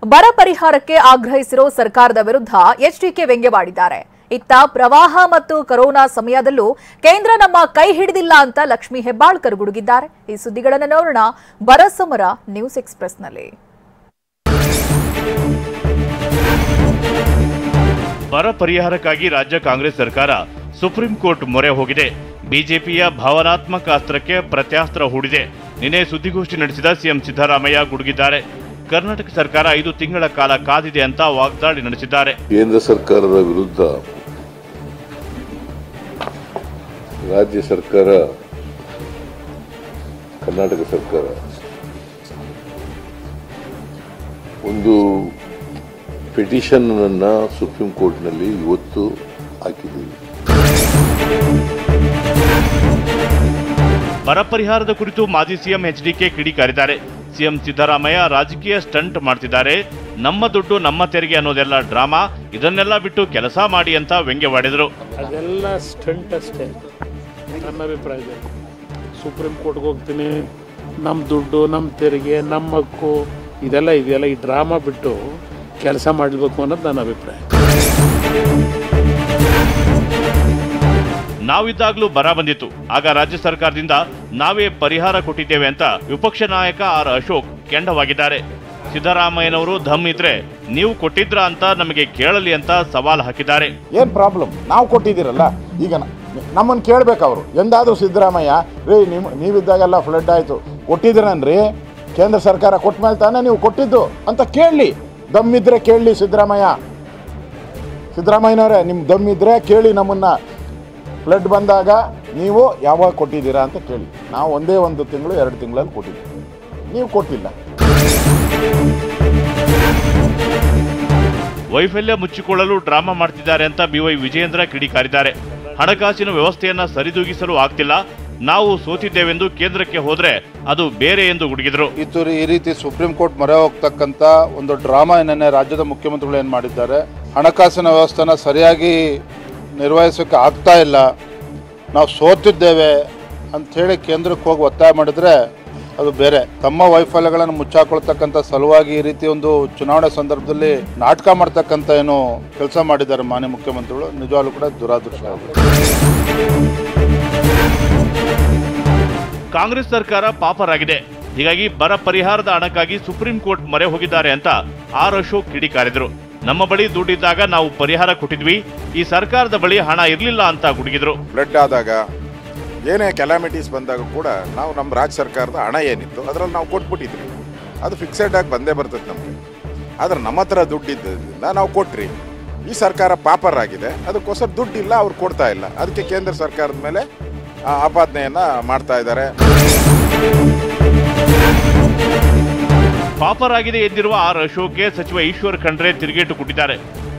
ಬರ ಪರಿಹಾರಕ್ಕೆ ಆಗ್ರಹಿಸಿರೋ ಸರ್ಕಾರದ ವಿರುದ್ಧ ಎಚ್ಡಿಕೆ ವ್ಯಂಗ್ಯವಾಡಿದ್ದಾರೆ. ಇತ್ತ ಪ್ರವಾಹ ಮತ್ತು ಕೊರೋನಾ ಸಮಯದಲ್ಲೂ ಕೇಂದ್ರ ನಮ್ಮ ಕೈ ಹಿಡಿದಿಲ್ಲ ಅಂತ ಲಕ್ಷ್ಮೀ ಹೆಬ್ಬಾಳ್ಕರ್ ಗುಡುಗಿದ್ದಾರೆ. ಈ ಸುದ್ದಿಗಳನ್ನು ನೋಡೋಣ ಬರ ಸಮರ ನ್ಯೂಸ್ ಎಕ್ಸ್‌ಪ್ರೆಸ್‌ನಲ್ಲಿ. ಬರ ಪರಿಹಾರಕ್ಕಾಗಿ ರಾಜ್ಯ ಕಾಂಗ್ರೆಸ್ ಸರ್ಕಾರ ಸುಪ್ರೀಂ ಕೋರ್ಟ್ ಮೊರೆ ಹೋಗಿದೆ. ಬಿಜೆಪಿಯ ಭಾವನಾತ್ಮಕ ಅಸ್ತ್ರಕ್ಕೆ ಪ್ರತ್ಯಾಸ್ತ್ರ ಹೂಡಿದೆ. ನಿನ್ನೆ ಸುದ್ದಿಗೋಷ್ಠಿ ನಡೆಸಿದ ಸಿಎಂ ಸಿದ್ದರಾಮಯ್ಯ ಗುಡುಗಿದ್ದಾರೆ. ಕರ್ನಾಟಕ ಸರ್ಕಾರ 5 ತಿಂಗಳ ಕಾಲ ಕಾದಿದೆ ಅಂತ ವಾಗ್ದಾಳಿ ನಡೆಸಿದ್ದಾರೆ. ಕೇಂದ್ರ ಸರ್ಕಾರದ ವಿರುದ್ಧ ರಾಜ್ಯ ಸರ್ಕಾರ, ಕರ್ನಾಟಕ ಸರ್ಕಾರ ಒಂದು ಪಿಟಿಷನ್ ಅನ್ನ ಸುಪ್ರೀಂ ಕೋರ್ಟ್ನಲ್ಲಿ ಇವತ್ತು ಹಾಕಿದ್ದೀವಿ. ಬರ ಪರಿಹಾರದ ಕುರಿತು ಮಾಜಿ ಸಿಎಂ ಎಚ್ಡಿಕೆ ಕಿಡಿಕಾರಿದ್ದಾರೆ. ಸಿಎಂ ಸಿದ್ದರಾಮಯ್ಯ ರಾಜಕೀಯ ಸ್ಟಂಟ್ ಮಾಡ್ತಿದ್ದಾರೆ. ನಮ್ಮ ದುಡ್ಡು ನಮ್ಮ ತೆರಿಗೆ ಅನ್ನೋದೆಲ್ಲ ಡ್ರಾಮಾ, ಇದನ್ನೆಲ್ಲ ಬಿಟ್ಟು ಕೆಲಸ ಮಾಡಿ ಅಂತ ವ್ಯಂಗ್ಯವಾಡಿದರು. ಅದೆಲ್ಲ ಸ್ಟಂಟ್ ಅಷ್ಟೇ ನನ್ನ ಅಭಿಪ್ರಾಯದಲ್ಲಿ. ಸುಪ್ರೀಂ ಕೋರ್ಟ್ಗೆ ಹೋಗ್ತೀನಿ, ನಮ್ಮ ದುಡ್ಡು ನಮ್ಮ ತೆರಿಗೆ ನಮ್ಮ ಹಕ್ಕು ಇದೆಲ್ಲ ಈ ಡ್ರಾಮಾ ಬಿಟ್ಟು ಕೆಲಸ ಮಾಡಬೇಕು ಅನ್ನೋದು ನನ್ನ ಅಭಿಪ್ರಾಯ. ನಾವಿದ್ದಾಗಲೂ ಬರ ಬಂದಿತ್ತು, ಆಗ ರಾಜ್ಯ ಸರ್ಕಾರದಿಂದ ನಾವೇ ಪರಿಹಾರ ಕೊಟ್ಟಿದ್ದೇವೆ ಅಂತ ವಿಪಕ್ಷ ನಾಯಕ ಆರ್ ಅಶೋಕ್ ಕೆಂಡವಾಗಿದ್ದಾರೆ. ಸಿದ್ದರಾಮಯ್ಯನವರು ಧಮ್ ಇದ್ರೆ ನೀವು ಕೊಟ್ಟಿದ್ರ ಅಂತ ನಮಗೆ ಕೇಳಲಿ ಅಂತ ಸವಾಲ್ ಹಾಕಿದ್ದಾರೆ. ಏನ್ ಪ್ರಾಬ್ಲಮ್? ನಾವು ಕೊಟ್ಟಿದ್ದೀರಲ್ಲ, ಈಗ ನಮ್ಮನ್ನು ಕೇಳ್ಬೇಕು ಅವರು. ಎಂದಾದ್ರೂ ಸಿದ್ದರಾಮಯ್ಯ ನೀವಿದ್ದಾಗೆಲ್ಲ ಫ್ಲಡ್ ಆಯ್ತು ಕೊಟ್ಟಿದ್ದೀರನ್ರಿ, ಕೇಂದ್ರ ಸರ್ಕಾರ ಕೊಟ್ಟ ಮೇಲೆ ತಾನೇ ನೀವು ಕೊಟ್ಟಿದ್ದು ಅಂತ ಕೇಳಲಿ. ದಮ್ಮಿದ್ರೆ ಕೇಳಲಿ ಸಿದ್ದರಾಮಯ್ಯನವರೇ, ನಿಮ್ಮ ದಮ್ಮಿದ್ರೆ ಕೇಳಿ, ನಮ್ಮನ್ನ ಫ್ಲಡ್ ಬಂದಾಗ ನೀವು ಯಾವಾಗ ಕೊಟ್ಟಿದ್ದೀರಾ ಅಂತ ಕೇಳಿ. ನಾವು ಒಂದೇ 1 ತಿಂಗಳು 2 ತಿಂಗಳಲ್ಲಿ ಕೊಟ್ಟಿದ್ದೀವಿ, ನೀವು ಕೊಟ್ಟಿಲ್ಲ. ವೈಫಲ್ಯ ಮುಚ್ಚಿಕೊಳ್ಳಲು ಡ್ರಾಮಾ ಮಾಡ್ತಿದ್ದಾರೆ ಅಂತ ಬಿವೈ ವಿಜಯೇಂದ್ರ ಕಿಡಿಕಾರಿದ್ದಾರೆ. ಹಣಕಾಸಿನ ವ್ಯವಸ್ಥೆಯನ್ನ ಸರಿದೂಗಿಸಲು ಆಗ್ತಿಲ್ಲ, ನಾವು ಸೋತಿದ್ದೇವೆಂದು ಕೇಂದ್ರಕ್ಕೆ ಹೋದ್ರೆ ಅದು ಬೇರೆ ಎಂದು ಗುಡುಗಿದ್ರು. ಈ ರೀತಿ ಸುಪ್ರೀಂ ಕೋರ್ಟ್ ಮೊರೆ ಹೋಗ್ತಕ್ಕಂಥ ಒಂದು ಡ್ರಾಮಾ ಏನೇ ರಾಜ್ಯದ ಮುಖ್ಯಮಂತ್ರಿಗಳು ಏನು ಮಾಡಿದ್ದಾರೆ. ಹಣಕಾಸಿನ ವ್ಯವಸ್ಥೆನ ಸರಿಯಾಗಿ ನಿರ್ವಹಿಸೋಕ್ಕೆ ಆಗ್ತಾ ಇಲ್ಲ, ನಾವು ಸೋತಿದ್ದೇವೆ ಅಂಥೇಳಿ ಕೇಂದ್ರಕ್ಕೆ ಹೋಗಿ ಒತ್ತಾಯ ಮಾಡಿದರೆ ಅದು ಬೇರೆ. ತಮ್ಮ ವೈಫಲ್ಯಗಳನ್ನು ಮುಚ್ಚಾಕೊಳ್ತಕ್ಕಂಥ ಸಲುವಾಗಿ ಈ ರೀತಿ ಒಂದು ಚುನಾವಣೆ ಸಂದರ್ಭದಲ್ಲಿ ನಾಟಕ ಮಾಡ್ತಕ್ಕಂಥ ಏನು ಕೆಲಸ ಮಾಡಿದ್ದಾರೆ ಮಾನ್ಯ ಮುಖ್ಯಮಂತ್ರಿಗಳು, ನಿಜವಾಗ್ಲೂ ಕೂಡ ದುರಾದೃಷ್ಟ. ಕಾಂಗ್ರೆಸ್ ಸರ್ಕಾರ ಪಾಪರಾಗಿದೆ, ಹೀಗಾಗಿ ಬರ ಪರಿಹಾರದ ಹಣಕ್ಕಾಗಿ ಸುಪ್ರೀಂ ಕೋರ್ಟ್ ಮೊರೆ ಹೋಗಿದ್ದಾರೆ ಅಂತ ಆರ್ ಅಶೋಕ್ ಕಿಡಿಕಾರಿದ್ರು. ನಮ್ಮ ಬಳಿ ದುಡ್ಡಿದ್ದಾಗ ನಾವು ಪರಿಹಾರ ಕೊಟ್ಟಿದ್ವಿ, ಈ ಸರ್ಕಾರದ ಬಳಿ ಹಣ ಇರಲಿಲ್ಲ ಅಂತ ಗುಡುಗಿದ್ರು. ಫ್ಲಡ್ ಆದಾಗ ಏನೇ ಕೆಲಾಮಿಟೀಸ್ ಬಂದಾಗ ಕೂಡ ನಾವು ನಮ್ಮ ರಾಜ್ಯ ಸರ್ಕಾರದ ಹಣ ಏನಿತ್ತು ಅದರಲ್ಲಿ ನಾವು ಕೊಟ್ಬಿಟ್ಟಿದ್ವಿ. ಅದು ಫಿಕ್ಸೆಡ್ ಆಗಿ ಬಂದೇ ಬರ್ತದೆ ನಮಗೆ. ಆದರೆ ನಮ್ಮ ಹತ್ರ ದುಡ್ಡಿದ್ದರಿಂದ ನಾವು ಕೊಟ್ರಿ. ಈ ಸರ್ಕಾರ ಪಾಪರಾಗಿದೆ, ಅದಕ್ಕೋಸ್ಕರ ದುಡ್ಡಿಲ್ಲ, ಅವ್ರು ಕೊಡ್ತಾ ಇಲ್ಲ. ಅದಕ್ಕೆ ಕೇಂದ್ರ ಸರ್ಕಾರದ ಮೇಲೆ ಆಪಾದನೆಯನ್ನ ಮಾಡ್ತಾ ಇದ್ದಾರೆ. ಪಾಪರಾಗಿದೆ ಎಂದಿರುವ ಆರ್ ಅಶೋಕ್ಗೆ ಸಚಿವ ಈಶ್ವರ್ ಖಂಡ್ರೆ ತಿರುಗೇಟು ಕೊಟ್ಟಿದ್ದಾರೆ.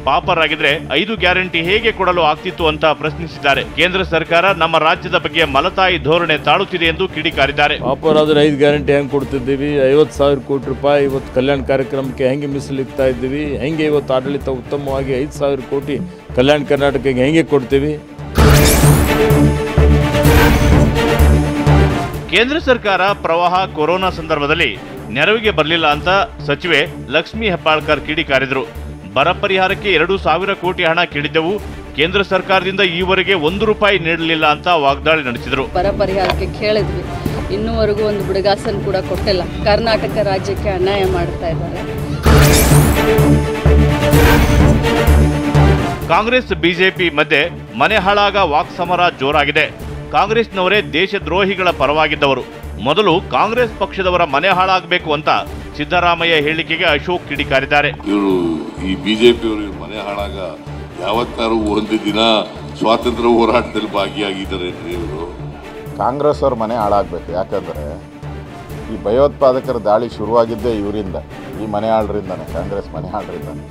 ಪಾಪರಾಗಿದ್ರೆ 5 ಗ್ಯಾರಂಟಿ ಹೇಗೆ ಕೊಡಲು ಆಗ್ತಿತ್ತು ಅಂತ ಪ್ರಶ್ನಿಸಿದ್ದಾರೆ. ಕೇಂದ್ರ ಸರ್ಕಾರ ನಮ್ಮ ರಾಜ್ಯದ ಬಗ್ಗೆ ಮಲತಾಯಿ ಧೋರಣೆ ತಾಳುತ್ತಿದೆ ಎಂದು ಕಿಡಿಕಾರಿದ್ದಾರೆ. ಪಾಪರಾದ್ರೆ 5 ಗ್ಯಾರಂಟಿ ಹೆಂಗೆ ಕೊಡ್ತಿದ್ದೀವಿ, 50,000 ಕೋಟಿ ರೂಪಾಯಿ ಇವತ್ತು ಕಲ್ಯಾಣ ಕಾರ್ಯಕ್ರಮಕ್ಕೆ ಹೆಂಗೆ ಮೀಸಲಿಡ್ತಾ ಇದ್ದೀವಿ, ಹೆಂಗೆ ಇವತ್ತು ಆಡಳಿತ ಉತ್ತಮವಾಗಿ 5,000 ಕೋಟಿ ಕಲ್ಯಾಣ ಕರ್ನಾಟಕಕ್ಕೆ ಹೆಂಗೆ ಕೊಡ್ತೀವಿ. ಕೇಂದ್ರ ಸರ್ಕಾರ ಪ್ರವಾಹ ಕೊರೋನಾ ಸಂದರ್ಭದಲ್ಲಿ ನೆರವಿಗೆ ಬರಲಿಲ್ಲ ಅಂತ ಸಚಿವೆ ಲಕ್ಷ್ಮೀ ಹೆಬ್ಬಾಳ್ಕರ್ ಕಿಡಿಕಾರಿದ್ರು. ಬರ ಪರಿಹಾರಕ್ಕೆ 2,000 ಕೋಟಿ ಹಣ ಕೇಳಿದ್ದೆವು, ಕೇಂದ್ರ ಸರ್ಕಾರದಿಂದ ಈವರೆಗೆ 1 ರೂಪಾಯಿ ನೀಡಲಿಲ್ಲ ಅಂತ ವಾಗ್ದಾಳಿ ನಡೆಸಿದರು. ಬರ ಪರಿಹಾರಕ್ಕೆ ಕೇಳಿದ್ವಿ, ಇನ್ನೂವರೆಗೂ ಒಂದು ಬಿಡುಗಾಸನ್ ಕೂಡ ಕೊಟ್ಟಿಲ್ಲ. ಕರ್ನಾಟಕ ರಾಜ್ಯಕ್ಕೆ ಅನ್ಯಾಯ ಮಾಡ್ತಾ ಇದ್ದಾರೆ. ಕಾಂಗ್ರೆಸ್ ಬಿಜೆಪಿ ಮಧ್ಯೆ ಮನೆ ಹಾಳಾಗ ವಾಕ್ಸಮರ ಜೋರಾಗಿದೆ. ಕಾಂಗ್ರೆಸ್ನವರೇ ದೇಶದ್ರೋಹಿಗಳ ಪರವಾಗಿದ್ದವರು, ಮೊದಲು ಕಾಂಗ್ರೆಸ್ ಪಕ್ಷದವರ ಮನೆ ಹಾಳಾಗಬೇಕು ಅಂತ ಸಿದ್ದರಾಮಯ್ಯ ಹೇಳಿಕೆಗೆ ಅಶೋಕ್ ಕಿಡಿಕಾರಿದ್ದಾರೆ. ಇವರು ಈ ಬಿಜೆಪಿಯವರು ಮನೆ ಹಾಳಾಗ ಯಾವತ್ತಾರು ಒಂದು ದಿನ ಸ್ವಾತಂತ್ರ್ಯ ಹೋರಾಟದಲ್ಲಿ ಭಾಗಿಯಾಗಿದ್ದಾರೆ. ಇವರು ಕಾಂಗ್ರೆಸ್ ಅವ್ರ ಮನೆ ಹಾಳಾಗಬೇಕು. ಯಾಕಂದರೆ ಈ ಭಯೋತ್ಪಾದಕರ ದಾಳಿ ಶುರುವಾಗಿದ್ದೇ ಇವರಿಂದ, ಈ ಮನೆ ಹಾಳರಿಂದಾನೆ, ಕಾಂಗ್ರೆಸ್ ಮನೆ ಹಾಳರಿಂದಾನೆ.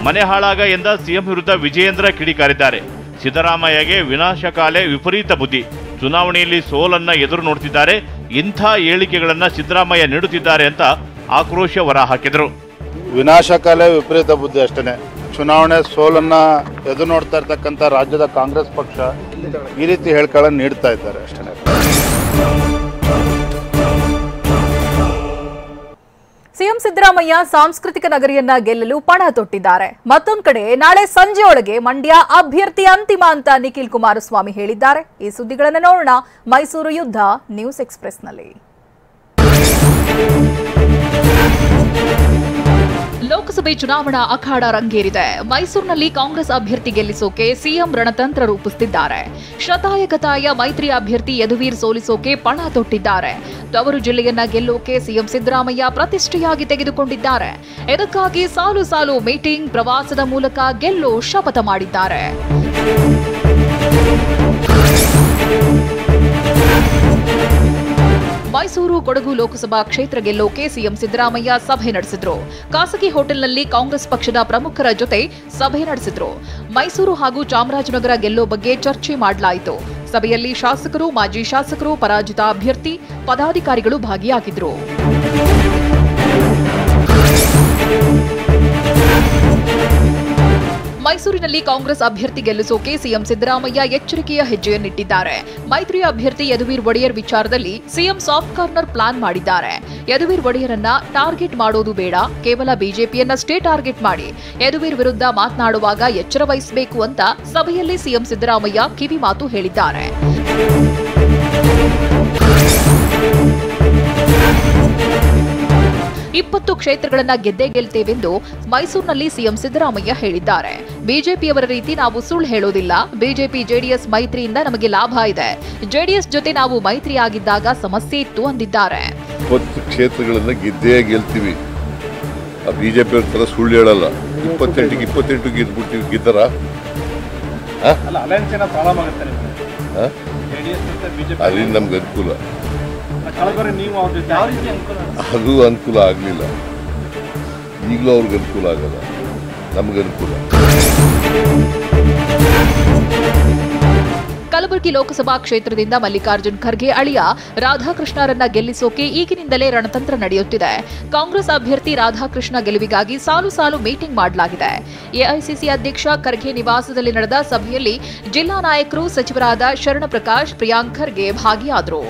ಮನೆ ಹಾಳಾಗ ಎಂದ ಸಿಎಂ ವಿರುದ್ಧ ವಿಜಯೇಂದ್ರ ಕಿಡಿಕಾರಿದ್ದಾರೆ. ಸಿದ್ದರಾಮಯ್ಯಗೆ ವಿನಾಶಕಾಲೆ ವಿಪರೀತ ಬುದ್ಧಿ, ಚುನಾವಣೆಯಲ್ಲಿ ಸೋಲನ್ನ ಎದುರು ನೋಡ್ತಿದ್ದಾರೆ, ಇಂಥ ಹೇಳಿಕೆಗಳನ್ನ ಸಿದ್ದರಾಮಯ್ಯ ನೀಡುತ್ತಿದ್ದಾರೆ ಅಂತ ಆಕ್ರೋಶ ಹೊರಹಾಕಿದರು. ವಿನಾಶಕಾಲೆ ವಿಪರೀತ ಬುದ್ಧಿ ಅಷ್ಟೇ. ಚುನಾವಣೆ ಸೋಲನ್ನ ಎದುರು ನೋಡ್ತಾ ಇರ್ತಕ್ಕಂಥ ರಾಜ್ಯದ ಕಾಂಗ್ರೆಸ್ ಪಕ್ಷ ಈ ರೀತಿ ಹೇಳಿಕೆಗಳನ್ನು ನೀಡ್ತಾ ಇದ್ದಾರೆ ಅಷ್ಟೇ. ಸಿಎಂ ಸಿದ್ದರಾಮಯ್ಯ ಸಾಂಸ್ಕೃತಿಕ ನಗರಿಯನ್ನ ಗೆಲ್ಲಲು ಪಣ ತೊಟ್ಟಿದ್ದಾರೆ. ಮತ್ತೊಂದು ಕಡೆ ನಾಳೆ ಸಂಜೆಯೊಳಗೆ ಮಂಡ್ಯ ಅಭ್ಯರ್ಥಿ ಅಂತಿಮ ಅಂತ ನಿಖಿಲ್ ಕುಮಾರಸ್ವಾಮಿ ಹೇಳಿದ್ದಾರೆ. ಈ ಸುದ್ದಿಗಳನ್ನು ನೋಡೋಣ ಮೈಸೂರು ಯುದ್ಧ ನ್ಯೂಸ್ ಎಕ್ಸ್‌ಪ್ರೆಸ್‌ನಲ್ಲಿ. ಲೋಕಸಭೆ ಚುನಾವಣಾ ಅಖಾಡ ರಂಗೇರಿದೆ. ಮೈಸೂರಿನಲ್ಲಿ ಕಾಂಗ್ರೆಸ್ ಅಭ್ಯರ್ಥಿ ಗೆಲ್ಲಿಸೋಕೆ ಸಿಎಂ ರಣತಂತ್ರ ರೂಪಿಸುತ್ತಿದ್ದಾರೆ. ಶತಾಯಗತಾಯ ಮೈತ್ರಿ ಅಭ್ಯರ್ಥಿ ಯದುವೀರ್ ಸೋಲಿಸೋಕೆ ಪಣ ತೊಟ್ಟಿದ್ದಾರೆ. ತವರು ಜಿಲ್ಲೆಯನ್ನ ಗೆಲ್ಲೋಕೆ ಸಿಎಂ ಸಿದ್ದರಾಮಯ್ಯ ಪ್ರತಿಷ್ಠೆಯಾಗಿ ತೆಗೆದುಕೊಂಡಿದ್ದಾರೆ. ಇದಕ್ಕಾಗಿ ಸಾಲು ಸಾಲು ಮೀಟಿಂಗ್, ಪ್ರವಾಸದ ಮೂಲಕ ಗೆಲ್ಲೋ ಶಪಥ ಮಾಡಿದ್ದಾರೆ. ಮೈಸೂರು ಕೊಡಗು ಲೋಕಸಭಾ ಕ್ಷೇತ್ರ ಗೆಲ್ಲೋಕೆ ಸಿಎಂ ಸಿದ್ದರಾಮಯ್ಯ ಸಭೆ ನಡೆಸಿದ್ರು. ಖಾಸಗಿ ಹೋಟೆಲ್ನಲ್ಲಿ ಕಾಂಗ್ರೆಸ್ ಪಕ್ಷದ ಪ್ರಮುಖರ ಜೊತೆ ಸಭೆ ನಡೆಸಿದ್ರು. ಮೈಸೂರು ಹಾಗೂ ಚಾಮರಾಜನಗರ ಗೆಲ್ಲೋ ಬಗ್ಗೆ ಚರ್ಚೆ ಮಾಡಲಾಯಿತು. ಸಭೆಯಲ್ಲಿ ಶಾಸಕರು, ಮಾಜಿ ಶಾಸಕರು, ಪರಾಜಿತ ಅಭ್ಯರ್ಥಿ, ಪದಾಧಿಕಾರಿಗಳು ಭಾಗಿಯಾಗಿದ್ರು. ಮೈಸೂರಿನಲ್ಲಿ ಕಾಂಗ್ರೆಸ್ ಅಭ್ಯರ್ಥಿ ಗೆಲ್ಲಿಸೋಕೆ ಸಿಎಂ ಸಿದ್ದರಾಮಯ್ಯ ಎಚ್ಚರಿಕೆಯ ಹೆಜ್ಜೆಯನ್ನಿಟ್ಟಿದ್ದಾರೆ. ಮೈತ್ರಿ ಅಭ್ಯರ್ಥಿ ಯದುವೀರ್ ಒಡೆಯರ್ ವಿಚಾರದಲ್ಲಿ ಸಿಎಂ ಸಾಫ್ಟ್ ಕಾರ್ನರ್ ಪ್ಲಾನ್ ಮಾಡಿದ್ದಾರೆ. ಯದುವೀರ್ ಒಡೆಯರನ್ನ ಟಾರ್ಗೆಟ್ ಮಾಡೋದು ಬೇಡ, ಕೇವಲ ಬಿಜೆಪಿಯನ್ನಷ್ಟೇ ಟಾರ್ಗೆಟ್ ಮಾಡಿ. ಯದುವೀರ್ ವಿರುದ್ಧ ಮಾತನಾಡುವಾಗ ಎಚ್ಚರ ವಹಿಸಬೇಕು ಅಂತ ಸಭೆಯಲ್ಲಿ ಸಿಎಂ ಸಿದ್ದರಾಮಯ್ಯ ಕಿವಿ ಮಾತು ಹೇಳಿದ್ದಾರೆ. ಇಪ್ಪತ್ತು ಕ್ಷೇತ್ರಗಳನ್ನ ಗೆದ್ದೇ ಗೆಲ್ತೇವೆಂದು ಮೈಸೂರಿನಲ್ಲಿ ಸಿಎಂ ಸಿದ್ದರಾಮಯ್ಯ ಹೇಳಿದ್ದಾರೆ. ಬಿಜೆಪಿಯವರ ರೀತಿ ನಾವು ಸುಳ್ಳು ಹೇಳೋದಿಲ್ಲ. ಬಿಜೆಪಿ ಜೆಡಿಎಸ್ ಮೈತ್ರಿಯಿಂದ ನಮಗೆ ಲಾಭ ಇದೆ. ಜೆಡಿಎಸ್ ಜೊತೆ ನಾವು ಮೈತ್ರಿ ಆಗಿದ್ದಾಗ ಸಮಸ್ಯೆ ಇತ್ತು ಅಂದಿದ್ದಾರೆ. 20 ಕ್ಷೇತ್ರಗಳನ್ನ ಗೆದ್ದೇ ಗೆಲ್ತೀವಿ. ಬಿಜೆಪಿ ಅವ್ರ ತರ ಸುಳ್ಳು ಹೇಳಲ್ಲ. 28 ಗೆದ್ಬಿಡ್ತೀವಿ. ಗೆದ್ದರ ಅಲ್ಲಿ ನಮ್ಗೆ ಅನುಕೂಲ, ಅದು ಅನುಕೂಲ ಆಗಲಿಲ್ಲ. ಈಗಲೂ ಅವ್ರಿಗೆ ಅನುಕೂಲ ಆಗಲ್ಲ, ನಮ್ಗೆ ಅನುಕೂಲ. ಕಲಬುರಗಿ ಲೋಕಸಭಾ ಕ್ಷೇತ್ರದಿಂದ ಮಲ್ಲಿಕಾರ್ಜುನ್ ಖರ್ಗೆ ಅಳಿಯ ರಾಧಾಕೃಷ್ಣರನ್ನ ಗೆಲ್ಲಿಸೋಕೆ ಈಗಿನಿಂದಲೇ ರಣತಂತ್ರ ನಡೆಯುತ್ತಿದೆ. ಕಾಂಗ್ರೆಸ್ ಅಭ್ಯರ್ಥಿ ರಾಧಾಕೃಷ್ಣ ಗೆಲುವಿಗಾಗಿ ಸಾಲು ಸಾಲು ಮೀಟಿಂಗ್ ಮಾಡಲಾಗಿದೆ. ಎಐಸಿಸಿ ಅಧ್ಯಕ್ಷ ಖರ್ಗೆ ನಿವಾಸದಲ್ಲಿ ನಡೆದ ಸಭೆಯಲ್ಲಿ ಜಿಲ್ಲಾ ನಾಯಕರು, ಸಚಿವರಾದ ಶರಣಪ್ರಕಾಶ್, ಪ್ರಿಯಾಂಕ್ ಖರ್ಗೆ ಭಾಗಿಯಾದರು.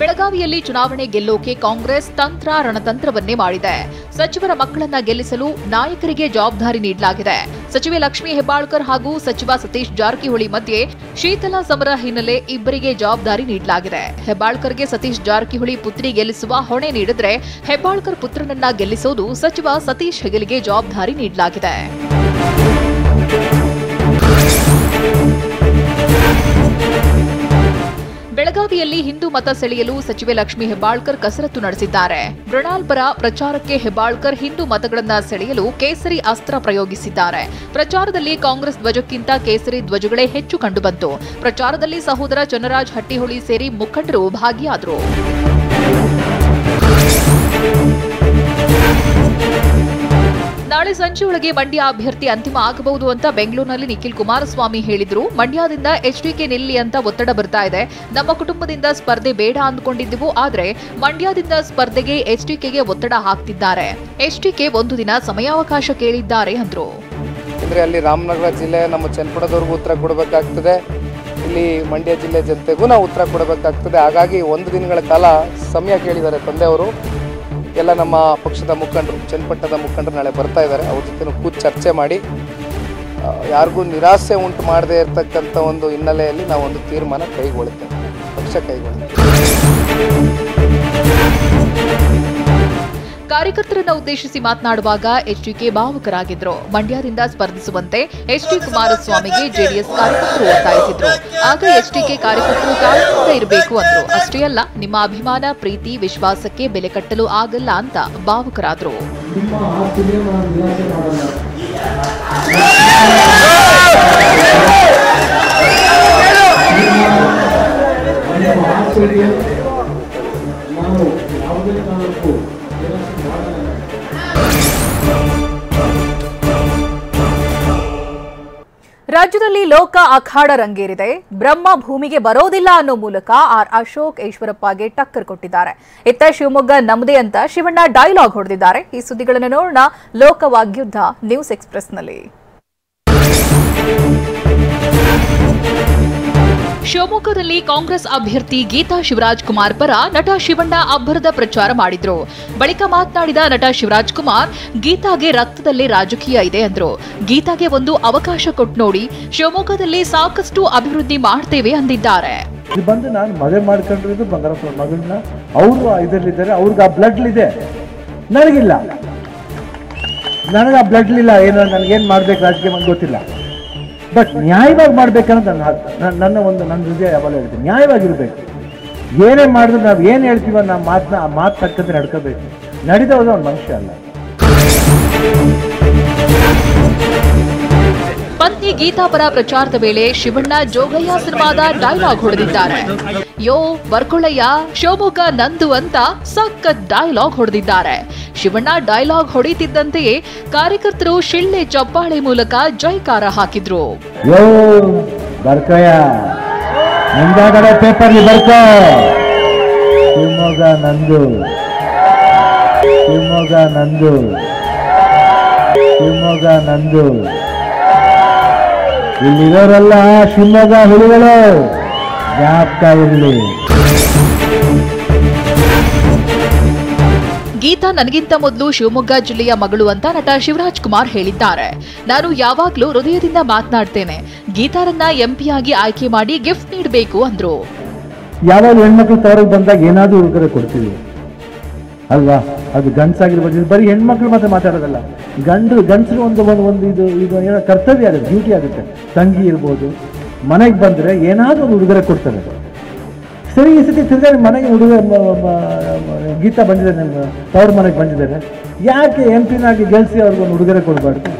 ಬೆಳಗಾವಿಯಲ್ಲಿ ಚುನಾವಣೆ ಗೆಲ್ಲೋಕೆ ಕಾಂಗ್ರೆಸ್ ತಂತ್ರ ರಣತಂತ್ರವನ್ನೇ ಮಾಡಿದೆ. ಸಚಿವರ ಮಕ್ಕಳನ್ನ ಗೆಲ್ಲಿಸಲು ನಾಯಕರಿಗೆ ಜವಾಬ್ದಾರಿ ನೀಡಲಾಗಿದೆ. ಸಚಿವೆ ಲಕ್ಷ್ಮೀ ಹೆಬ್ಬಾಳ್ಕರ್ ಹಾಗೂ ಸಚಿವ ಸತೀಶ್ ಜಾರಕಿಹೊಳಿ ಮಧ್ಯೆ ಶೀತಲ ಸಮರ ಹಿನ್ನೆಲೆ ಇಬ್ಬರಿಗೆ ಜವಾಬ್ದಾರಿ ನೀಡಲಾಗಿದೆ. ಹೆಬ್ಬಾಳ್ಕರ್ಗೆ ಸತೀಶ್ ಜಾರಕಿಹೊಳಿ ಪುತ್ರಿ ಗೆಲ್ಲಿಸುವ ಹೊಣೆ ನೀಡಿದ್ರೆ, ಹೆಬ್ಬಾಳ್ಕರ್ ಪುತ್ರನನ್ನ ಗೆಲ್ಲಿಸೋದು ಸಚಿವ ಸತೀಶ್ ಹೆಗಲಿಗೆ ಜವಾಬ್ದಾರಿ ನೀಡಲಾಗಿದೆ. ಬೆಳಗಾವಿಯಲ್ಲಿ ಹಿಂದೂ ಮತ ಸೆಳೆಯಲು ಸಚಿವೆ ಲಕ್ಷ್ಮೀ ಹೆಬ್ಬಾಳ್ಕರ್ ಕಸರತ್ತು ನಡೆಸಿದ್ದಾರೆ. ಮೃಣಾಲ್ ಪರ ಪ್ರಚಾರಕ್ಕೆ ಹೆಬ್ಬಾಳ್ಕರ್ ಹಿಂದೂ ಮತಗಳನ್ನು ಸೆಳೆಯಲು ಕೇಸರಿ ಅಸ್ತ್ರ ಪ್ರಯೋಗಿಸಿದ್ದಾರೆ. ಪ್ರಚಾರದಲ್ಲಿ ಕಾಂಗ್ರೆಸ್ ಧ್ವಜಕ್ಕಿಂತ ಕೇಸರಿ ಧ್ವಜಗಳೇ ಹೆಚ್ಚು ಕಂಡುಬಂತು. ಪ್ರಚಾರದಲ್ಲಿ ಸಹೋದರ ಚನ್ನರಾಜ್ ಹಟ್ಟಿಹೊಳಿ ಸೇರಿ ಮುಖಂಡರು ಭಾಗಿಯಾದರು. ನಾಳೆ ಸಂಜೆಯೊಳಗೆ ಮಂಡ್ಯ ಅಭ್ಯರ್ಥಿ ಅಂತಿಮ ಆಗಬಹುದು ಅಂತ ಬೆಂಗಳೂರಿನಲ್ಲಿ ನಿಖಿಲ್ ಕುಮಾರಸ್ವಾಮಿ ಹೇಳಿದ್ರು. ಮಂಡ್ಯದಿಂದ ಎಚ್ಡಿಕೆ ನಿಲ್ಲಿ ಅಂತ ಒತ್ತಡ ಬರ್ತಾ ಇದೆ. ನಮ್ಮ ಕುಟುಂಬದಿಂದ ಸ್ಪರ್ಧೆ ಬೇಡ ಅಂದ್ಕೊಂಡಿದ್ದೆವು, ಆದ್ರೆ ಮಂಡ್ಯದಿಂದ ಸ್ಪರ್ಧೆಗೆ ಎಚ್ಡಿಕೆಗೆ ಒತ್ತಡ ಹಾಕ್ತಿದ್ದಾರೆ. ಎಚ್ಡಿಕೆ ಒಂದು ದಿನ ಸಮಯಾವಕಾಶ ಕೇಳಿದ್ದಾರೆ ಅಂದ್ರು. ಅಂದ್ರೆ ಅಲ್ಲಿ ರಾಮನಗರ ಜಿಲ್ಲೆ ನಮ್ಮ ಚನ್ನಪಟ್ಟಣದವರೆಗೂ ಉತ್ತರ ಕೊಡಬೇಕಾಗ್ತದೆ, ಇಲ್ಲಿ ಮಂಡ್ಯ ಜಿಲ್ಲೆ ಜನತೆಗೂ ನಾವು ಉತ್ತರ ಕೊಡಬೇಕಾಗ್ತದೆ. ಹಾಗಾಗಿ ಒಂದು ದಿನಗಳ ಕಾಲ ಸಮಯ ಕೇಳಿದ್ದಾರೆ ತಂದೆಯವರು. ಎಲ್ಲ ನಮ್ಮ ಪಕ್ಷದ ಮುಖಂಡರು, ಚನ್ನಪಟ್ಟಣದ ಮುಖಂಡರು ನಾಳೆ ಬರ್ತಾ ಇದ್ದಾರೆ. ಅವ್ರ ಜೊತೆ ಕೂತು ಚರ್ಚೆ ಮಾಡಿ ಯಾರಿಗೂ ನಿರಾಸೆ ಉಂಟು ಮಾಡದೇ ಇರತಕ್ಕಂಥ ಒಂದು ಹಿನ್ನೆಲೆಯಲ್ಲಿ ನಾವು ಒಂದು ತೀರ್ಮಾನ ಕೈಗೊಳ್ಳುತ್ತೇವೆ, ಪಕ್ಷ ಕೈಗೊಳ್ಳುತ್ತೆ. ಕಾರ್ಯಕರ್ತರನ್ನ ಉದ್ದೇಶಿಸಿ ಮಾತನಾಡುವಾಗ ಎಚ್ಡಿಕೆ ಭಾವುಕರಾಗಿದ್ರು. ಮಂಡ್ಯದಿಂದ ಸ್ಪರ್ಧಿಸುವಂತೆ ಎಚ್ಡಿ ಕುಮಾರಸ್ವಾಮಿಗೆ ಜೆಡಿಎಸ್ ಕಾರ್ಯಕರ್ತರು ಒತ್ತಾಯಿಸಿದ್ರು. ಆಗ ಎಚ್ಡಿಕೆ ಕಾರ್ಯಕರ್ತರು ತಾಳ್ಮೆಯಿಂದ ಇರಬೇಕು ಅಂದ್ರು. ಅಷ್ಟೇ ಅಲ್ಲ, ನಿಮ್ಮ ಅಭಿಮಾನ, ಪ್ರೀತಿ, ವಿಶ್ವಾಸಕ್ಕೆ ಬೆಲೆ ಕಟ್ಟಲು ಆಗಲ್ಲ ಅಂತ ಭಾವುಕರಾದ್ರು. ರಾಜ್ಯದಲ್ಲಿ ಲೋಕ ಅಖಾಡ ರಂಗೇರಿದೆ. ಬ್ರಹ್ಮ ಭೂಮಿಗೆ ಬರೋದಿಲ್ಲ ಅನ್ನೋ ಮೂಲಕ ಆರ್ ಅಶೋಕ್ ಈಶ್ವರಪ್ಪಗೆ ಟಕ್ಕರ್ ಕೊಟ್ಟಿದ್ದಾರೆ. ಇತ್ತ ಶಿವಮೊಗ್ಗ ನಮ್ಮದೇ ಅಂತ ಶಿವಣ್ಣ ಡೈಲಾಗ್ ಹೊಡೆದಿದ್ದಾರೆ. ಈ ಸುದ್ದಿಗಳನ್ನು ನೋಡೋಣ ಲೋಕವಾಗ್ಯುದ್ಧ ನ್ಯೂಸ್ ಎಕ್ಸ್‌ಪ್ರೆಸ್‌ನಲ್ಲಿ. ಶಿವಮೊಗ್ಗದಲ್ಲಿ ಕಾಂಗ್ರೆಸ್ ಅಭ್ಯರ್ಥಿ ಗೀತಾ ಶಿವರಾಜ್ ಕುಮಾರ್ ಪರ ನಟ ಶಿವಣ್ಣ ಅಬ್ಬರದ ಪ್ರಚಾರ ಮಾಡಿದ್ರು. ಬಳಿಕ ಮಾತನಾಡಿದ ನಟ ಶಿವರಾಜ್ ಕುಮಾರ್, ಗೀತಾಗೆ ರಕ್ತದಲ್ಲಿ ರಾಜಕೀಯ ಇದೆ ಅಂದ್ರು. ಗೀತಾಗೆ ಒಂದು ಅವಕಾಶ ಕೊಟ್ಟು ನೋಡಿ, ಶಿವಮೊಗ್ಗದಲ್ಲಿ ಸಾಕಷ್ಟು ಅಭಿವೃದ್ಧಿ ಮಾಡ್ತೇವೆ ಅಂದಿದ್ದಾರೆ. ಬಂದು ನಾನು ಮದುವೆ ಮಾಡ್ಕೊಂಡಿರೋದು ಬಂಗಾರಪ್ಪ ಮಗಳನ್ನ, ಅವರು ಇದರಲ್ಲಿದ್ದಾರೆ, ಅವ್ರಿಗೆ ಆ ಬ್ಲಡ್ ಇದೆ, ನನಗಿಲ್ಲ. ನನಗೆ ಆ ಬ್ಲಡ್ ಇಲ್ಲ, ಏನೋ ನನಗೇನು ಮಾಡ್ಬೇಕು ರಾಜಕೀಯ ನನಗೆ ಗೊತ್ತಿಲ್ಲ. ಬಟ್ ನ್ಯಾಯವಾಗಿ ಮಾಡ್ಬೇಕನ್ನೋದು ನನ್ನ ಹೃದಯ ಯಾವಾಗ ಹೇಳ್ತೀನಿ, ನ್ಯಾಯವಾಗಿರ್ಬೇಕು. ಏನೇ ಮಾಡಿದ್ರು ನಾವು ಏನು ಹೇಳ್ತೀವೋ ನಾವು ಆ ಮಾತು ತಕ್ಕಂತೆ ನಡ್ಕೋಬೇಕು. ನಡೆದೋದ ಒಂದು ಮನುಷ್ಯ ಅಲ್ಲ. ಪತ್ನಿ ಗೀತಾ ಪರ ಪ್ರಚಾರದ ವೇಳೆ ಶಿವಣ್ಣ ಜೋಗಯ್ಯ ಸಿನಿಮಾದ ಡೈಲಾಗ್ ಹೊಡೆದಿದ್ದಾರೆ. ಯೋ ಬರ್ಕೊಳ್ಳಯ್ಯ ಶಿವಮೊಗ್ಗ ನಂದು ಅಂತ ಸಖತ್ ಡೈಲಾಗ್ ಹೊಡೆದಿದ್ದಾರೆ. ಶಿವಣ್ಣ ಡೈಲಾಗ್ ಹೊಡೆಯುತ್ತಿದ್ದಂತೆಯೇ ಕಾರ್ಯಕರ್ತರು ಶಿಳ್ಳೆ ಚಪ್ಪಾಳೆ ಮೂಲಕ ಜೈಕಾರ ಹಾಕಿದ್ರು. ಯೋ ಬರ್ಕಯ್ಯ, ಮುಂದಾಗಡೆ ಪೇಪರ್ಲಿ ಬರ್ಕೋ, ಶಿವಮೊಗ್ಗ ನಂದು, ಶಿವಮೊಗ್ಗ ನಂದು, ಶಿವಮೊಗ್ಗ ನಂದು. ಇಲ್ಲಿರೋರೆಲ್ಲ ಶಿವಮೊಗ್ಗ ಹುಲಿಗಳು, ಜ್ಞಾಪಕ ಇರಲಿ. ಗೀತಾ ನನಗಿಂತ ಮೊದಲು ಶಿವಮೊಗ್ಗ ಜಿಲ್ಲೆಯ ಮಗಳು ಅಂತ ನಟ ಶಿವರಾಜ್ ಕುಮಾರ್ ಹೇಳಿದ್ದಾರೆ. ನಾನು ಯಾವಾಗ್ಲೂ ಹೃದಯದಿಂದ ಮಾತನಾಡ್ತೇನೆ. ಗೀತಾರನ್ನ ಎಂಪಿಯಾಗಿ ಆಯ್ಕೆ ಮಾಡಿ ಗಿಫ್ಟ್ ನೀಡಬೇಕು ಅಂದ್ರು. ಯಾವಾಗ ಹೆಣ್ಮಕ್ಳು ತವರಿಗೆ ಬಂದಾಗ ಏನಾದ್ರೂ ಉಡುಗೊರೆ ಕೊಡ್ತೀವಿ ಅಲ್ವಾ? ಅದು ಗಂಡಸಾಗಿರ್ಬೋದು, ಬರೀ ಹೆಣ್ಮಕ್ಳು ಮಾತ್ರ ಮಾತಾಡೋದಲ್ಲ. ಗಂಡಸರು ಒಂದು ಇದು ಏನೋ ಕರ್ತವ್ಯ ಆಗುತ್ತೆ, ಡ್ಯೂಟಿ ಆಗುತ್ತೆ. ತಂಗಿ ಇರ್ಬೋದು, ಮನೆಗೆ ಬಂದರೆ ಏನಾದರೂ ಒಂದು ಉಡುಗೊರೆ ಕೊಡ್ತಾರೆ. ಸರಿ, ಈ ಸತಿ ತಿರ್ಗಾ ಮನೆಗೆ ಗೀತಾ ಬಂದಿದ್ದಾರೆ, ನಿಮ್ಮ ತವ್ರ ಮನೆಗೆ ಬಂದಿದ್ದಾರೆ, ಯಾಕೆ ಎಂಪಿನಾಗಿ ಗೆಲ್ಸಿ ಅವ್ರಿಗೊಂದು ಉಡುಗೊರೆ ಕೊಡಬಾರ್ದು?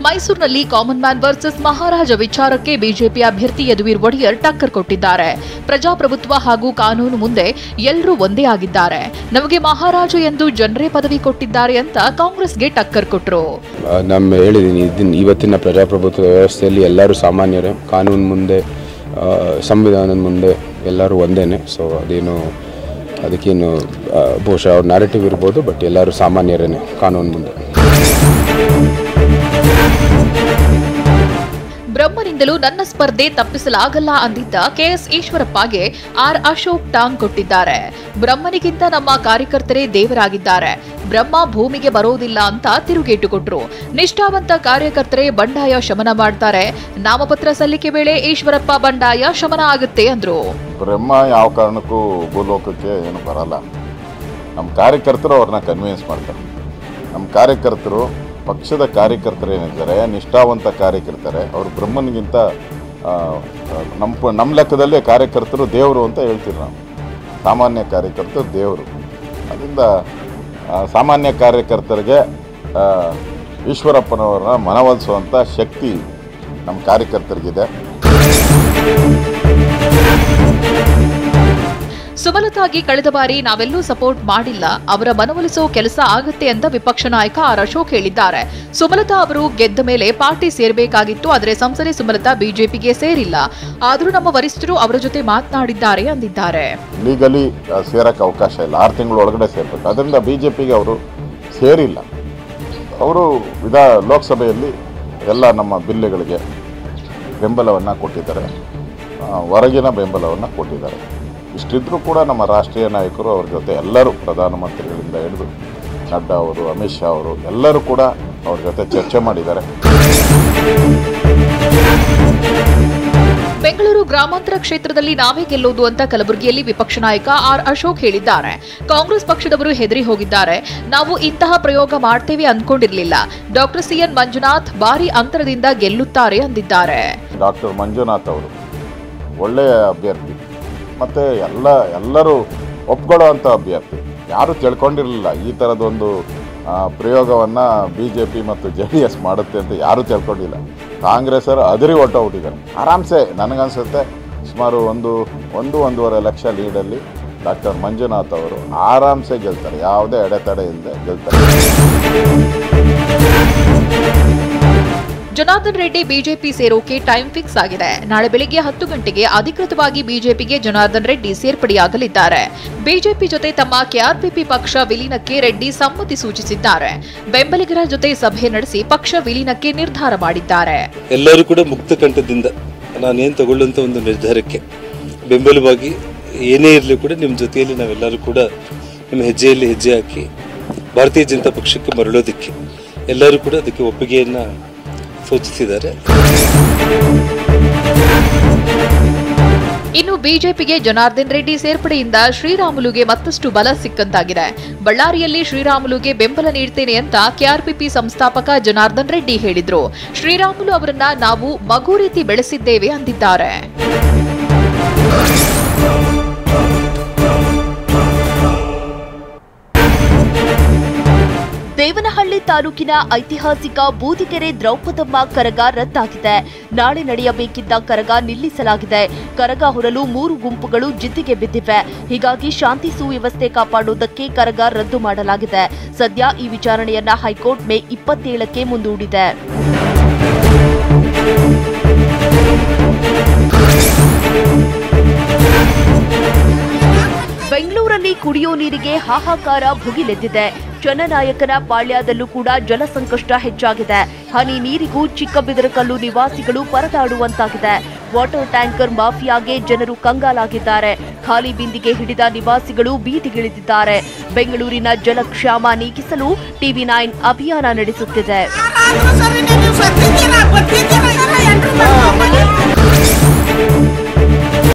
ಮೈಸೂರಿನಲ್ಲಿ ಕಾಮನ್ ಮ್ಯಾನ್ ವರ್ಸಸ್ ಮಹಾರಾಜ ವಿಚಾರಕ್ಕೆ ಬಿಜೆಪಿ ಅಭ್ಯರ್ಥಿ ಯದುವೀರ್ ಒಡೆಯರ್ ಟಕ್ಕರ್ ಕೊಟ್ಟಿದ್ದಾರೆ. ಪ್ರಜಾಪ್ರಭುತ್ವ ಹಾಗೂ ಕಾನೂನು ಮುಂದೆ ಎಲ್ಲರೂ ಒಂದೇ ಆಗಿದ್ದಾರೆ. ನಮಗೆ ಮಹಾರಾಜ ಎಂದು ಜನರೇ ಪದವಿ ಕೊಟ್ಟಿದ್ದಾರೆ ಅಂತ ಕಾಂಗ್ರೆಸ್ಗೆ ಟಕ್ಕರ್ ಕೊಟ್ಟರು. ನಮ್ಮ ಹೇಳಿದ್ದೀನಿ, ಇವತ್ತಿನ ಪ್ರಜಾಪ್ರಭುತ್ವ ವ್ಯವಸ್ಥೆಯಲ್ಲಿ ಎಲ್ಲರೂ ಸಾಮಾನ್ಯರೇ, ಕಾನೂನು ಮುಂದೆ, ಸಂವಿಧಾನದ ಮುಂದೆ ಎಲ್ಲರೂ ಒಂದೇನೆ. ಸೊ ಅದಕ್ಕೇನು ಬಹುಶಃ ಅವ್ರ ನ್ಯಾರೇಟಿವ್ ಇರ್ಬೋದು, ಬಟ್ ಎಲ್ಲರೂ ಸಾಮಾನ್ಯರೇನೆ ಕಾನೂನು ಮುಂದೆ. ಬ್ರಹ್ಮನಿಂದಲೂ ನನ್ನ ಸ್ಪರ್ಧೆ ತಪ್ಪಿಸಲಾಗಲ್ಲ ಅಂದಿದ್ದ ಕೆಎಸ್ ಈಶ್ವರಪ್ಪಗೆ ಆರ್ ಅಶೋಕ್ ಟಾಂಗ್ ಕೊಟ್ಟಿದ್ದಾರೆ. ಬ್ರಹ್ಮನಿಗಿಂತ ನಮ್ಮ ಕಾರ್ಯಕರ್ತರೇ ದೇವರಾಗಿದ್ದಾರೆ, ಬ್ರಹ್ಮ ಭೂಮಿಗೆ ಬರೋದಿಲ್ಲ ಅಂತ ತಿರುಗೇಟು ಕೊಟ್ಟರು. ನಿಷ್ಠಾವಂತ ಕಾರ್ಯಕರ್ತರೇ ಬಂಡಾಯ ಶಮನ ಮಾಡ್ತಾರೆ. ನಾಮಪತ್ರ ಸಲ್ಲಿಕೆ ವೇಳೆ ಈಶ್ವರಪ್ಪ ಬಂಡಾಯ ಶಮನ ಆಗುತ್ತೆ ಅಂದ್ರು. ಬ್ರಹ್ಮ ಯಾವ ಕಾರಣಕ್ಕೂ ಭೂಲೋಕಕ್ಕೆ ಏನು ಬರಲ್ಲ. ನಮ್ಮ ಕಾರ್ಯಕರ್ತರು ಅವ್ರನ್ನ ಕನ್ವಿನ್ಸ್ ಮಾಡ್ತಾರೆ. ನಮ್ಮ ಕಾರ್ಯಕರ್ತರು, ಪಕ್ಷದ ಕಾರ್ಯಕರ್ತರು ಏನಿದ್ದಾರೆ, ನಿಷ್ಠಾವಂತ ಕಾರ್ಯಕರ್ತರೆ, ಅವರು ಬ್ರಹ್ಮನಿಗಿಂತ ನಮ್ಮ ಲೆಕ್ಕದಲ್ಲಿ ಕಾರ್ಯಕರ್ತರು ದೇವರು ಅಂತ ಹೇಳ್ತೀವಿ ನಾವು. ಸಾಮಾನ್ಯ ಕಾರ್ಯಕರ್ತರು ದೇವರು. ಅದರಿಂದ ಸಾಮಾನ್ಯ ಕಾರ್ಯಕರ್ತರಿಗೆ ಈಶ್ವರಪ್ಪನವರನ್ನ ಮನವೊಲಿಸುವಂಥ ಶಕ್ತಿ ನಮ್ಮ ಕಾರ್ಯಕರ್ತರಿಗಿದೆ. ಸುಮಲತಾಗಿ ಕಳೆದ ಬಾರಿ ನಾವೆಲ್ಲೂ ಸಪೋರ್ಟ್ ಮಾಡಿಲ್ಲ, ಅವರ ಮನವೊಲಿಸೋ ಕೆಲಸ ಆಗುತ್ತೆ ಅಂತ ವಿಪಕ್ಷ ನಾಯಕ ಆರ್ ಅಶೋಕ್ ಹೇಳಿದ್ದಾರೆ. ಸುಮಲತಾ ಅವರು ಗೆದ್ದ ಮೇಲೆ ಪಾರ್ಟಿ ಸೇರಬೇಕಾಗಿತ್ತು, ಆದರೆ ಸಂಸದೆ ಸುಮಲತಾ ಬಿಜೆಪಿಗೆ ಸೇರಿಲ್ಲ. ಆದರೂ ನಮ್ಮ ವರಿಷ್ಠರು ಅವರ ಜೊತೆ ಮಾತನಾಡಿದ್ದಾರೆ ಅಂದಿದ್ದಾರೆ. ಲೀಗಲಿ ಸೇರಕ್ಕೆ ಅವಕಾಶ ಇಲ್ಲ, 6 ತಿಂಗಳ ಒಳಗಡೆ ಸೇರಬೇಕು. ಅದರಿಂದ ಬಿಜೆಪಿಗೆ ಅವರು ಸೇರಿಲ್ಲ. ಅವರು ಲೋಕಸಭೆಯಲ್ಲಿ ಎಲ್ಲ ನಮ್ಮ ಬಿಲ್லுಗಳಿಗೆ ಬೆಂಬಲವನ್ನು ಕೊಟ್ಟಿದ್ದಾರೆ, ಹೊರಗಿನ ಬೆಂಬಲವನ್ನು ಕೊಟ್ಟಿದ್ದಾರೆ. ಇಷ್ಟಿದ್ರೂ ಕೂಡ ನಮ್ಮ ರಾಷ್ಟ್ರೀಯ ನಾಯಕರು ಅವ್ರ ಜೊತೆ ಎಲ್ಲರೂ, ಪ್ರಧಾನಮಂತ್ರಿಗಳಿಂದ ಹಿಡಿದು ನಡ್ಡಾ ಅವರು, ಅಮಿತ್ ಶಾ ಅವರು ಎಲ್ಲರೂ ಕೂಡ ಅವ್ರ ಜೊತೆ ಚರ್ಚೆ ಮಾಡಿದ್ದಾರೆ. ಬೆಂಗಳೂರು ಗ್ರಾಮಾಂತರ ಕ್ಷೇತ್ರದಲ್ಲಿ ನಾವೇ ಗೆಲ್ಲೋದು ಅಂತ ಕಲಬುರಗಿಯಲ್ಲಿ ವಿಪಕ್ಷ ನಾಯಕ ಆರ್ ಅಶೋಕ್ ಹೇಳಿದ್ದಾರೆ. ಕಾಂಗ್ರೆಸ್ ಪಕ್ಷದವರು ಹೆದರಿ ಹೋಗಿದ್ದಾರೆ. ನಾವು ಇಂತಹ ಪ್ರಯೋಗ ಮಾಡ್ತೇವೆ ಅಂದ್ಕೊಂಡಿರಲಿಲ್ಲ. ಡಾಕ್ಟರ್ ಸಿಎನ್ ಮಂಜುನಾಥ್ ಭಾರಿ ಅಂತರದಿಂದ ಗೆಲ್ಲುತ್ತಾರೆ ಅಂದಿದ್ದಾರೆ. ಡಾಕ್ಟರ್ ಮಂಜುನಾಥ್ ಅವರು ಒಳ್ಳೆಯ ಅಭ್ಯರ್ಥಿ, ಮತ್ತು ಎಲ್ಲರೂ ಒಪ್ಕೊಳ್ಳೋ ಅಂಥ ಅಭ್ಯರ್ಥಿ. ಯಾರೂ ತಿಳ್ಕೊಂಡಿರಲಿಲ್ಲ ಈ ಥರದೊಂದು ಪ್ರಯೋಗವನ್ನು BJP ಮತ್ತು JDS ಮಾಡುತ್ತೆ ಅಂತ ಯಾರೂ ತಿಳ್ಕೊಂಡಿಲ್ಲ. ಕಾಂಗ್ರೆಸ್ಸರು ಅದರಿ ಹೊಟ್ಟೋಗ್ಬಿಟ್ಟಿದ್ದಾರೆ. ಆರಾಮ್ಸೆ ನನಗನ್ಸುತ್ತೆ ಸುಮಾರು 1.5 ಲಕ್ಷ ಲೀಡಲ್ಲಿ ಡಾಕ್ಟರ್ ಮಂಜುನಾಥ್ ಅವರು ಆರಾಮ್ಸೆ ಗೆಲ್ತಾರೆ, ಯಾವುದೇ ಅಡೆತಡೆ ಇಲ್ಲದೆ ಗೆಲ್ತಾರೆ. ಜನಾರ್ದನ್ ರೆಡ್ಡಿ ಬಿಜೆಪಿ ಸೇರೋಕೆ ಟೈಮ್ ಫಿಕ್ಸ್ ಆಗಿದೆ. ನಾಳೆ ಬೆಳಿಗ್ಗೆ 10 ಗಂಟೆಗೆ ಅಧಿಕೃತವಾಗಿ ಬಿಜೆಪಿಗೆ ಜನಾರ್ದನ್ ರೆಡ್ಡಿ ಸೇರ್ಪಡೆಯಾಗಲಿದ್ದಾರೆ. ಬಿಜೆಪಿ ಜೊತೆ ತಮ್ಮ ಕೆಆರ್ಪಿಪಿ ಪಕ್ಷ ವಿಲೀನಕ್ಕೆ ರೆಡ್ಡಿ ಸಮ್ಮತಿ ಸೂಚಿಸಿದ್ದಾರೆ. ಬೆಂಬಲಿಗರ ಜೊತೆ ಸಭೆ ನಡೆಸಿ ಪಕ್ಷ ವಿಲೀನಕ್ಕೆ ನಿರ್ಧಾರ ಮಾಡಿದ್ದಾರೆ. ಎಲ್ಲರೂ ಕೂಡ ಮುಕ್ತ ಕಂಠದಿಂದ ನಾನೇನು ತಗೊಳ್ಳುವಂತ ಒಂದು ನಿರ್ಧಾರಕ್ಕೆ ಬೆಂಬಲವಾಗಿ ಏನೇ ಇರಲಿ ಕೂಡ ನಿಮ್ಮ ಜೊತೆಯಲ್ಲಿ ನಾವೆಲ್ಲರೂ ಕೂಡ ನಿಮ್ಮ ಹೆಜ್ಜೆಯಲ್ಲಿ ಹೆಜ್ಜೆ ಹಾಕಿ ಭಾರತೀಯ ಜನತಾ ಪಕ್ಷಕ್ಕೆ ಮರಳೋದಕ್ಕೆ ಎಲ್ಲರೂ ಕೂಡ ಅದಕ್ಕೆ ಒಪ್ಪಿಗೆಯನ್ನ ಸೂಚಿಸಿದ್ದಾರೆ. ಇನ್ನು ಬಿಜೆಪಿಗೆ ಜನಾರ್ದನ್ ರೆಡ್ಡಿ ಸೇರ್ಪಡೆಯಿಂದ ಶ್ರೀರಾಮುಲುಗೆ ಮತ್ತಷ್ಟು ಬಲ ಸಿಕ್ಕಂತಾಗಿದೆ. ಬಳ್ಳಾರಿಯಲ್ಲಿ ಶ್ರೀರಾಮುಲುಗೆ ಬೆಂಬಲ ನೀಡ್ತೇನೆ ಅಂತ ಕೆಆರ್ಪಿಪಿ ಸಂಸ್ಥಾಪಕ ಜನಾರ್ದನ್ ರೆಡ್ಡಿ ಹೇಳಿದ್ರು. ಶ್ರೀರಾಮುಲು ಅವರನ್ನ ನಾವು ಮಗು ರೀತಿ ಬೆಳೆಸಿದ್ದೇವೆ ಅಂದಿದ್ದಾರೆ. ದೇವನಹಳ್ಳಿ ತಾಲೂಕಿನ ಐತಿಹಾಸಿಕ ಬೂದಿಗೆರೆ ದ್ರೌಪದಮ್ಮ ಕರಗ ರದ್ದಾಗಿದೆ. ನಾಳೆ ನಡೆಯಬೇಕಿದ್ದ ಕರಗ ನಿಲ್ಲಿಸಲಾಗಿದೆ. ಕರಗ ಹೊರಲು 3 ಗುಂಪುಗಳು ಜಿದ್ದಿಗೆ ಬಿದ್ದಿವೆ. ಹೀಗಾಗಿ ಶಾಂತಿ ಸುವ್ಯವಸ್ಥೆ ಕಾಪಾಡುವುದಕ್ಕೆ ಕರಗ ರದ್ದು ಮಾಡಲಾಗಿದೆ. ಸದ್ಯ ಈ ವಿಚಾರಣೆಯನ್ನ ಹೈಕೋರ್ಟ್ ಮೇ 27ಕ್ಕೆ ಮುಂದೂಡಿದೆ. ಬೆಂಗಳೂರಲ್ಲಿ ಕುಡಿಯೋ ನೀರಿಗೆ ಹಾಹಾಕಾರ ಭುಗಿಲೆದ್ದಿದೆ. ಚನ್ನನಾಯಕನ ಪಾಳ್ಯದಲ್ಲೂ ಕೂಡ ಜಲ ಸಂಕಷ್ಟ ಹೆಚ್ಚಾಗಿದೆ. ಹನಿ ನೀರಿಗೂ ಚಿಕ್ಕಬಿದರಕಲ್ಲು ನಿವಾಸಿಗಳು ಪರದಾಡುವಂತಾಗಿದೆ. ವಾಟರ್ ಟ್ಯಾಂಕರ್ ಮಾಫಿಯಾಗೆ ಜನರು ಕಂಗಾಲಾಗಿದ್ದಾರೆ. ಖಾಲಿ ಬಿಂದಿಗೆ ಹಿಡಿದ ನಿವಾಸಿಗಳು ಬೀದಿಗಿಳಿದಿದ್ದಾರೆ. ಬೆಂಗಳೂರಿನ ಜಲಕ್ಷಾಮ ನೀಗಿಸಲು TV9 ಅಭಿಯಾನ ನಡೆಸುತ್ತಿದೆ.